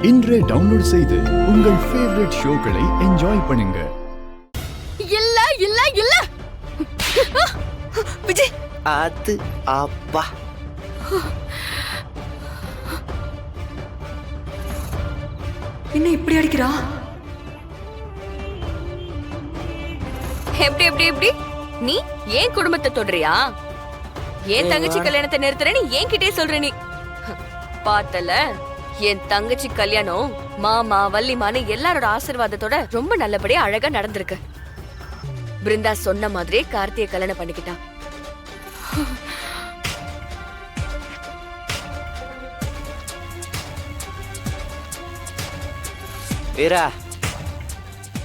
இன்றே டவுன்லோட் செய்து உங்கள் ஃபேவரட் ஷோக்களை என்ஜாய் பண்ணுங்க. இல்ல இல்ல இல்ல விஜய், அது அப்பா என்ன இப்படி அடிக்கிறா? எப்படி எப்படி எப்படி நீ ஏன் குடும்பத்தை தொடுறியா? ஏன் தங்கச்சி கல்யாணத்தை நிறுத்துறேன்னு ஏன் கிட்டே சொல்ற? நீ பார்த்தல, என் தங்கச்சி கல்யாணம் மாமா வள்ளிமான்னு எல்லாரோட ஆசீர்வாதத்தோட ரொம்ப நல்லபடியா அழகா நடந்திருக்கு. பிருந்தா சொன்ன மாதிரியே கார்த்தியை கல்யாணம் பண்ணிக்கிட்டான். வீரா,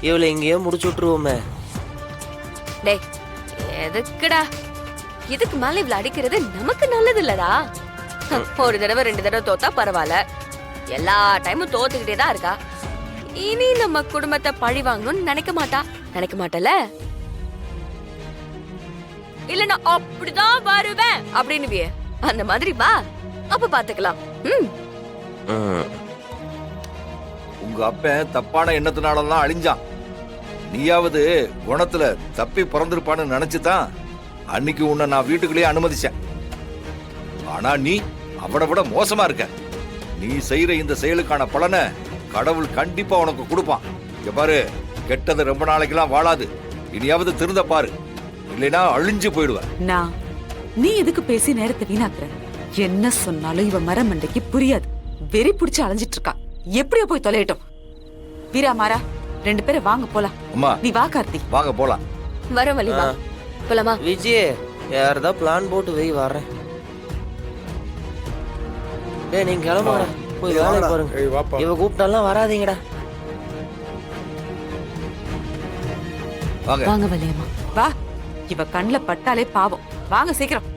இவளை இங்கேயே முடிச்சு விட்டுருவோமே. டேய், எதுக்குடா? இதுக்கு மேல இவ்வளவு அடிக்கிறது நமக்கு நல்லது இல்லடா. ஒரு தடவை 2 தடவை தோத்தா பரவாயில்ல, எல்லா டைமும் தோத்துக்கிட்டே தான் இருக்கா. இனி நம்ம குடும்பத்தை பழி வாங்கணும்னு நினைக்க மாட்டல. இல்ல நான் அப்படிதான் வருவேன் அப்படின்னு அந்த மாதிரி வா, அப்ப பாத்துக்கலாம். உங்க அப்பன் தப்பான எண்ணத்தினாலதான் அழிஞ்சான். நீயாவது குணத்துல தப்பி பிறந்திருப்பான்னு நினைச்சுதான் அன்னைக்கு உன்னை நான் வீட்டுக்குள்ளேயே அனுமதிச்சேன். ஆனா நீ அவனை விட மோசமா இருக்க. நீ செய்யற இந்த செயலுக்கான பலனை கடவுள் கண்டிப்பா உனக்கு கொடுப்பான். இங்க பாரு, கெட்டது ரொம்ப நாளைக்கெல்லாம் வாழாது. இனியாவது திருந்த பாரு, இல்லைன்னா அழிஞ்சு போயிடுவேன். நீ எதுக்கு பேசி நேரத்தை வீணாக்குற? என்ன சொன்னாலும் இவ மரமண்டைக்கு புரியாது. வெறி புடிச்சு அலைஞ்சிட்டு இருக்கா. எப்படியோ போய் தொலையட்டும். வீரா மாறா, 2 பேரும் வாங்க போலாம். அம்மா, நீ வா கார்த்தி. வாங்க போலாம். வர வழிமா போலாமா? விஜய், யாரதா பிளான் போட்டு வை, வர்றேன். டேய், நீங்க கிளம்புடா, போய் வேலையை பாருங்க. இவ கூப்பிட்டாலாம் வராதீங்கடா. வாங்க வாங்க வலியம்மா, வா. இவ கண்ணுல பட்டாலே பாவம். வாங்க சீக்கிரம்.